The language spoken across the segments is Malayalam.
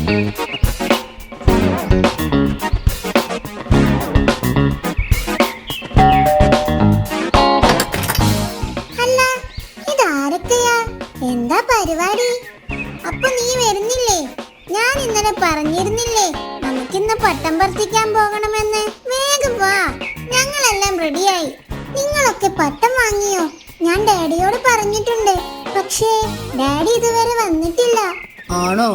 അല്ല, ഇതാരൊക്കെയാ? എന്താ പരിപാടി? അപ്പൊ നീ വരുന്നില്ലേ? ഞാൻ ഇന്നലെ പറഞ്ഞിരുന്നില്ലേ നമുക്കിന്ന് പട്ടം പറത്തിക്കാൻ പോകണമെന്ന്. വേഗം വാ, ഞങ്ങളെല്ലാം റെഡിയായി. നിങ്ങളൊക്കെ പട്ടം വാങ്ങിയോ? ഞാൻ ഡാഡിയോട് പറഞ്ഞിട്ടുണ്ട്, പക്ഷേ ഡാഡി ഇതുവരെ വന്നിട്ടില്ല. ആണോ?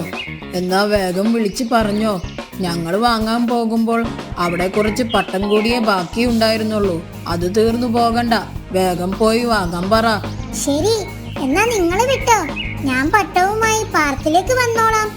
എന്നാ വേഗം വിളിച്ച് പറഞ്ഞോ. ഞങ്ങൾ വാങ്ങാൻ പോകുമ്പോൾ അവിടെ കുറച്ച് പട്ടം കൂടിയേ ബാക്കി ഉണ്ടായിരുന്നുള്ളൂ. അത് തീർന്നു പോകണ്ട, വേഗം പോയി വാങ്ങാൻ പറ. ശരി, എന്നാ നിങ്ങൾ വിട്ടോ, ഞാൻ പട്ടവുമായി പാർക്കിലേക്ക് വന്നോളാം.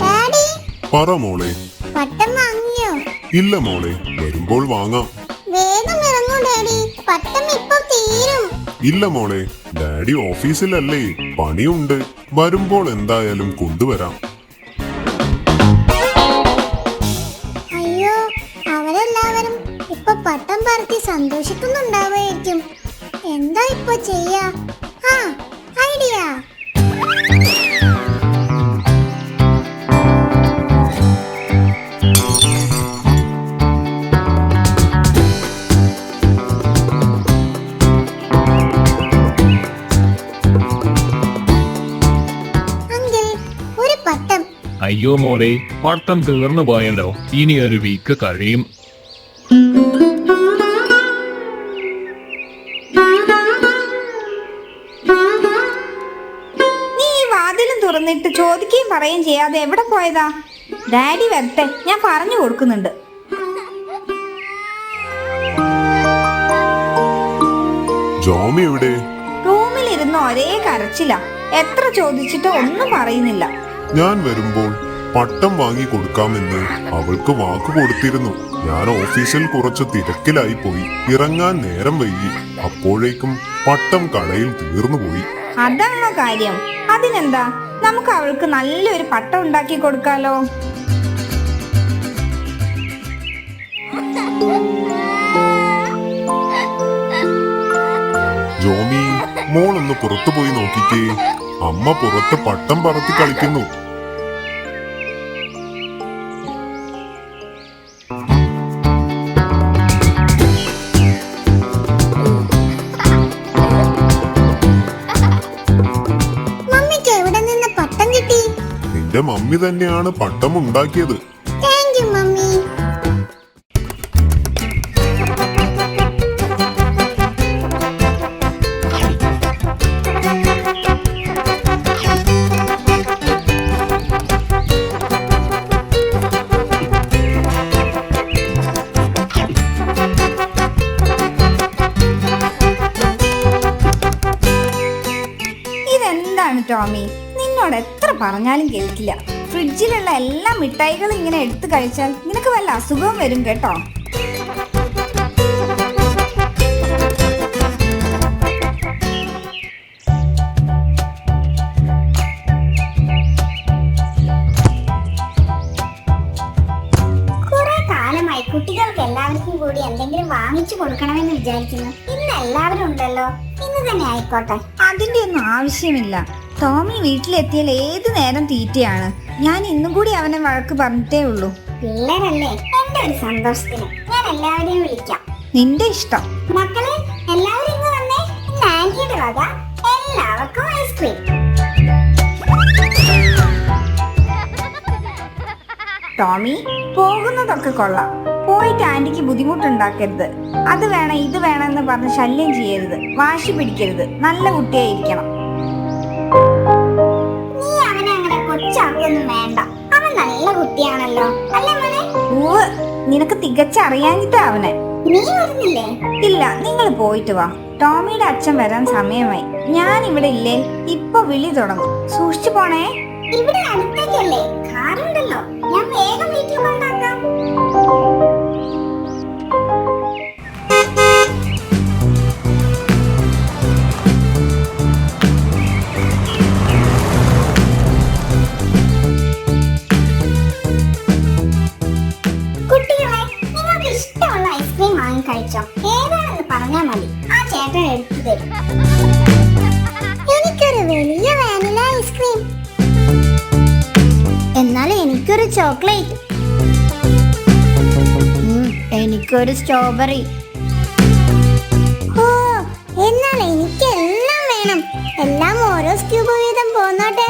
ഡാഡി, പറ മോളെ. പട്ടം വാങ്ങിയോ? ഇല്ല മോളെ, വരുമ്പോൾ വാങ്ങാം. വേഗം ഇറങ്ങൂ ഡാഡി, പട്ടം ഇപ്പൊ തീരും. ഇല്ല മോളെ, ഡാഡി ഓഫീസിലല്ലേ, പണിയുണ്ട്. വരുമ്പോൾ എന്തായാലും കൊണ്ടുവരാം. അയ്യോ, അവരെല്ലാവരും ഇപ്പൊ പട്ടം പറത്തി സന്തോഷിക്കുന്നുണ്ടാവുമായിരിക്കും. എന്താ ഇപ്പൊ ചെയ്യാ? ആ, ഐഡിയ. അങ്കിൾ, ഒരു പട്ടം. അയ്യോ മോളെ, പട്ടം തീർന്നു പോയല്ലോ. ഇനി ഒരു വീക്ക് കഴിയും. നീ ഈ വാതിലും തുറന്നിട്ട് ചോദിക്കുകയും പറയുകയും ചെയ്യാതെ എവിടെ പോയതാ? ഡാഡി വരട്ടെ, ഞാൻ പറഞ്ഞു കൊടുക്കുന്നുണ്ട്. ജോമി എവിടെ? റൂമിലിരുന്ന് ഒരേ കരച്ചില്ല. എത്ര ചോദിച്ചിട്ടോ ഒന്നും പറയുന്നില്ല. ഞാൻ വരുമ്പോൾ പട്ടം വാങ്ങി കൊടുക്കാമെന്ന് അവൾക്ക് വാക്ക് കൊടുത്തിരുന്നു. ഞാൻ ഓഫീസിൽ കുറച്ച് തിരക്കിലായി പോയി, ഇറങ്ങാൻ നേരം വൈകി. അപ്പോഴേക്കും പട്ടം കടയിൽ തീർന്നുപോയി. അതാണോ കാര്യം? അതിനെന്താ, നമുക്ക് അവൾക്ക് നല്ലൊരു പട്ടം ഉണ്ടാക്കി കൊടുക്കാലോ. ജോമി, മോളൊന്ന് പുറത്തു പോയി നോക്കിക്കേ. അമ്മ പുറത്ത് പട്ടം പറത്തി കളിക്കുന്നു. മമ്മിക്ക് എവിടെ നിന്ന് പട്ടം കിട്ടി? നിന്റെ മമ്മി തന്നെയാണ് പട്ടം ഉണ്ടാക്കിയത്. Thank you mummy. ഇതെന്താണ് ടോമി, നിന്നോട് എത്ര പറഞ്ഞാലും കേൾക്കില്ല. ഫ്രിഡ്ജിലുള്ള എല്ലാ മിഠായികളും ഇങ്ങനെ എടുത്തു കഴിച്ചാൽ നിനക്ക് വല്ല അസുഖവും വരും കേട്ടോ. കുറെ കാലമായി കുട്ടികൾക്ക് എല്ലാവർക്കും കൂടി എന്തെങ്കിലും വാങ്ങിച്ചു കൊടുക്കണമെന്ന് വിചാരിക്കുന്നു. ഇന്ന് എല്ലാവരും ഉണ്ടല്ലോ, ഇന്ന് തന്നെ ആയിക്കോട്ടെ. അതിന്റെ ഒന്നും ആവശ്യമില്ല. ടോമി വീട്ടിലെത്തിയാൽ ഏത് നേരം തീറ്റയാണ്. ഞാൻ ഇന്നും കൂടി അവനെ വഴക്ക് പറഞ്ഞിട്ടേ ഉള്ളൂ. പിള്ളേരല്ലേ, എന്റെ ഒരു സന്തോഷത്തിന് ഞാൻ എല്ലാവരെയും വിളിക്കാം. നിന്റെ ഇഷ്ടം. മക്കളെ, എല്ലാവരും ഇങ്ങ് വന്നേ. ഇന്ന് ആന്റിയുടെ വക എല്ലാവർക്കും ഐസ്ക്രീം. ടോമി, പോകുന്നതൊക്കെ കൊള്ളാം. പോയിട്ട് ആന്റിക്ക് ബുദ്ധിമുട്ടുണ്ടാക്കരുത്. അത് വേണം ഇത് വേണം എന്ന് പറഞ്ഞ് ശല്യം ചെയ്യരുത്, വാശി പിടിക്കരുത്. നല്ല കുട്ടിയായിരിക്കണം. നീ അവനെ അങ്ങനെ കൊച്ചാക്കൊന്നും വേണ്ട, അവൻ നല്ല കുട്ടിയാണല്ലോ, അല്ലേ മോനെ? ഊവ്, നിനക്ക് തികച്ചറിയാഞ്ഞിട്ടാ അവനെ. നീ വരുന്നില്ലേ? ഇല്ല, നിങ്ങൾ പോയിട്ട് വാ. ടോമിയുടെ അച്ഛൻ വരാൻ സമയമായി. ഞാൻ ഇവിടെ ഇല്ലേ, ഇപ്പൊ വിളി തുടങ്ങും. സൂക്ഷിച്ചു പോണേ. ഇവിടെ അടുത്തേക്കല്ലേ, കാറുണ്ടല്ലോ, ഞാൻ വേഗം വീട്ടിൽ കൊണ്ടാക്കാം. കുട്ടികളെ, നിങ്ങൾക്ക് ഇഷ്ടമുള്ള ഐസ്ക്രീം ഐസ്ക്രീം വാങ്ങി കഴിച്ചോ. ഏതാണെന്ന് പറഞ്ഞാൽ മതി, ആ ചേട്ടൻ എടുത്തു തരും. എനിക്കൊരു വലിയ വാനില ഐസ്ക്രീം. എന്നാൽ എനിക്കൊരു ചോക്ലേറ്റ്. എനിക്കൊരു സ്ട്രോബെറി. ഓ, എന്നാൽ എനിക്ക് എല്ലാം വേണം. എല്ലാം ഓരോ സ്ക്യൂബ് വീതം പോന്നോട്ടെ.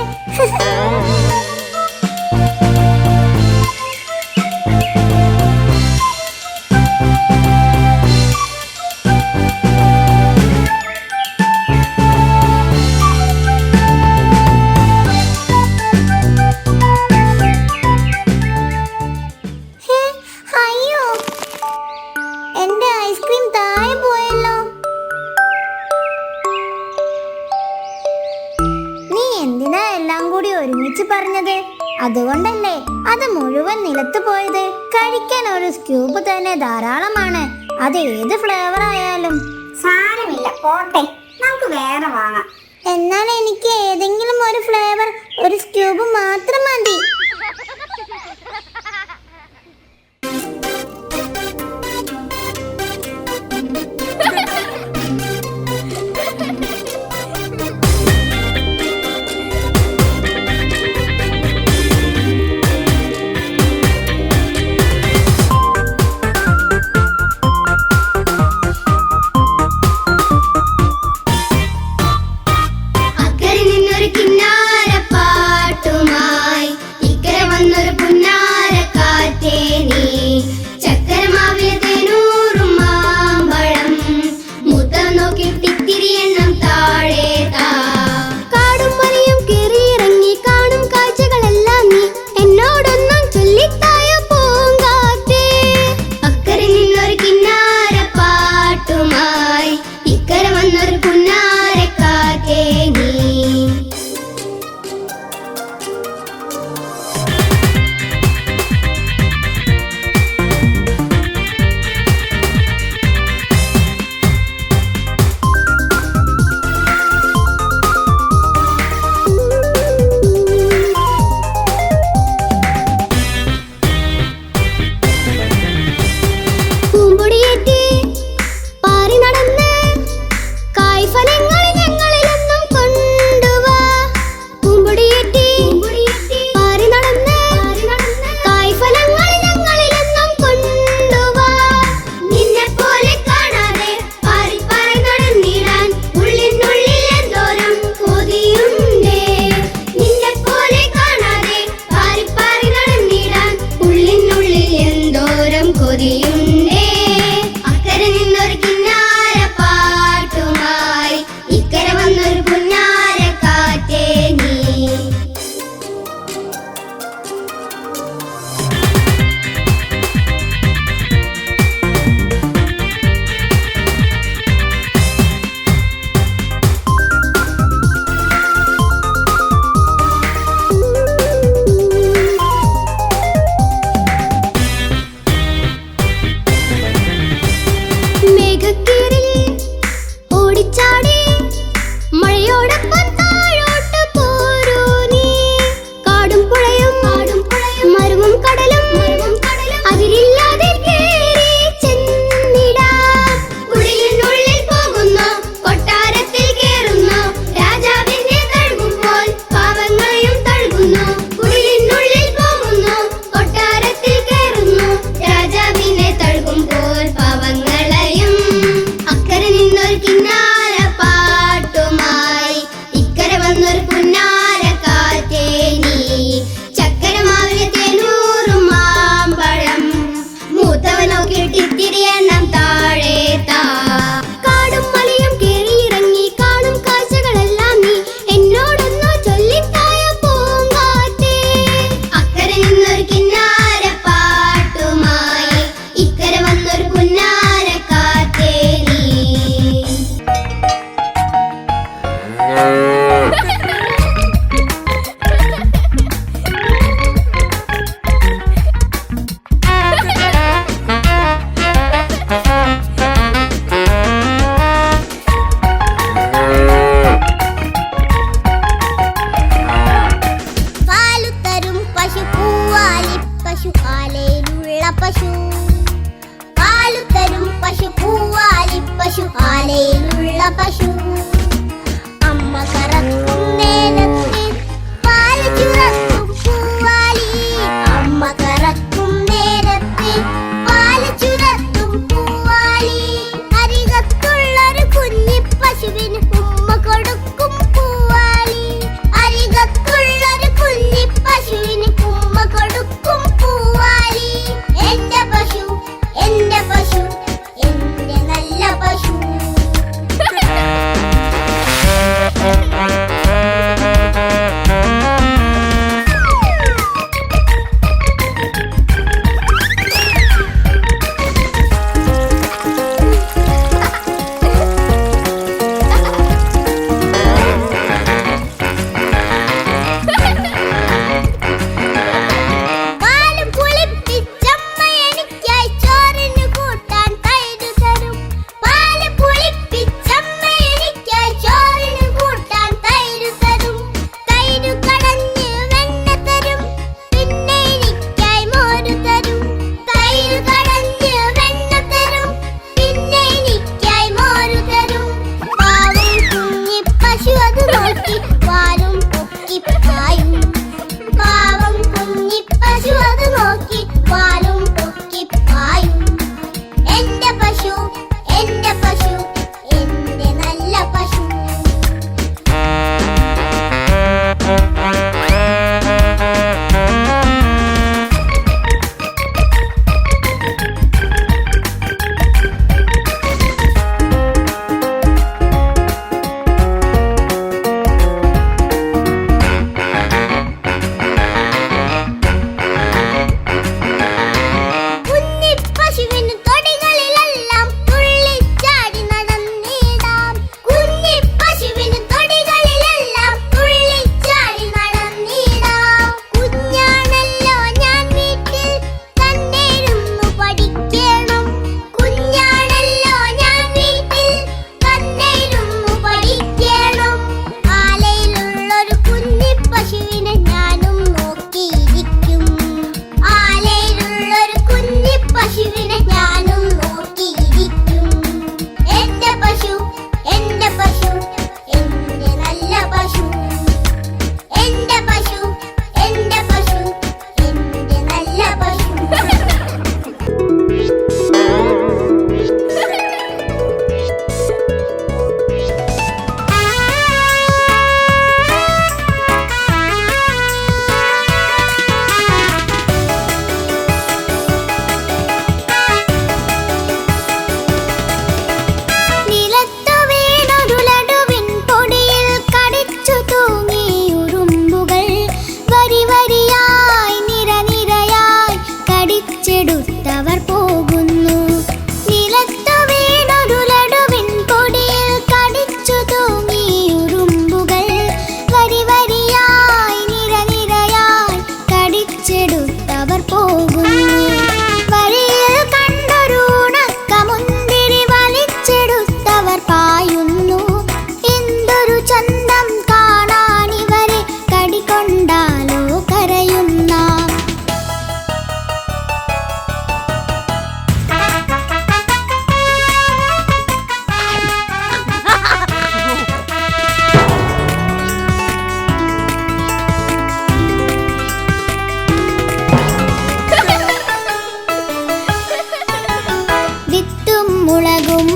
അയ്യോ, എന്റെ ഐസ്ക്രീം താഴെ പോയല്ലോ. നീ എന്തിനാ എല്ലാം കൂടി ഒരുമിച്ച് പറഞ്ഞത്? അതുകൊണ്ടല്ലേ അത് മുഴുവൻ നിലത്ത് പോയത്. കഴിക്കാൻ ഒരു സ്ക്യൂബ് തന്നെ ധാരാളമാണ്, അത് ഏത് ഫ്ലേവർ ആയാലും. സാരമില്ല, പോട്ടെ, നമുക്ക് വേറെ വാങ്ങാം. എന്നാൽ എനിക്ക് ഏതെങ്കിലും ഒരു ഫ്ലേവർ, ഒരു സ്ക്യൂബ് മാത്രം മതി. അക്കരെ നിന്നൊരു കിന്നാരപ്പാട്ടുമായി ആലയിലുള്ള പശു. അമ്മ കറക്കും നേരത്ത് പാല് ചുരത്തും പൂവാലി. അമ്മ കറക്കും നേരത്ത് പാല് ചുരത്തും പൂവാലി. അരികത്തുള്ളൊരു കുഞ്ഞി പശുവിന് ഉമ്മ കൊടുക്കും പൂവാലി. അരികത്തുള്ളൊരു കുഞ്ഞി പശുവിന് ഉമ്മ കൊടുക്കും പൂവാലി. എന്റെ പശു, എന്റെ പശു, എന്റെ നല്ല പശു. പാലും പുളിപ്പിച്ചമ്മ എനിക്കായി ചോറിന് കൂട്ടാൻ തൈര് തരും. പാല് പുളിപ്പിച്ചമ്മ എനിക്കായി ചോറിന് കൂട്ടാൻ തൈര് തരും. തൈര് കടഞ്ഞ് വെണ്ണ തരും, പിന്നെ എനിക്കായി മോര് തരും. തൈര് കടഞ്ഞ് വെണ്ണ തരും, പിന്നെ എനിക്കായി മോര് തരും. പാവം കുഞ്ഞി പശു അത് നോക്കി പാലും പൊക്കി പായും. പാവം കുഞ്ഞി പശു അത് നോക്കി പാലും പൊക്കി പായും. എന്റെ പശു, എന്റെ പശു, എന്റെ നല്ല പശു. കുഞ്ഞിപ്പശുവിന് തൊടികളിലെല്ലാം തുള്ളിച്ചാടി നടന്നിടാം. കുഞ്ഞിപ്പശുവിന് തൊടികളിലെല്ലാം തുള്ളിച്ചാടി നടന്നിടാം. കുഞ്ഞാണല്ലോ ഞാൻ വീട്ടിൽ തന്നെ ഇരുന്നു പഠിക്കണം. കുഞ്ഞാണല്ലോ ഞാൻ വീട്ടിൽ തന്നെ ഇരുന്നു പഠിക്കണം. ആലയിലുള്ളൊരു കുഞ്ഞിപ്പശുവിനെ ഞാനും നോക്കിയിരിക്കും. ആലയിലുള്ളൊരു കുഞ്ഞിപ്പശുവിനെ ഞാനും നോക്കിയിരിക്കും. എന്റെ പശു, എന്റെ പശു, എന്റെ നല്ല പശു. എന്റെ പശു, എന്റെ പശു, എന്റെ നല്ല പശു. നിലത്തു വീണൊരു ലഡുവിൻ പൊടിയിൽ കടിച്ചു തൂങ്ങി ഉറുമ്പുകൾ. വരി വരിയായി നിരനിരയായി കടിച്ചെടുത്തവർ പോകുന്നു. നിലത്തു വീണൊരു ലഡുവിൻ പൊടിയിൽ കടിച്ചു തൂങ്ങി ഉറുമ്പുകൾ. വരി വരിയായി നിരനിരയായി കടിച്ചെടുത്തവർ പോകുന്നു. വഴിയിൽ കണ്ടൊരു ഉണക്കമുന്തിരി വലിച്ചെടുത്തവർ പായുന്നു. എന്തൊരു ചന്തം കാണാനിവരെ കടികൊണ്ടാലോ കരയും നാം. വിത്തും മുളകും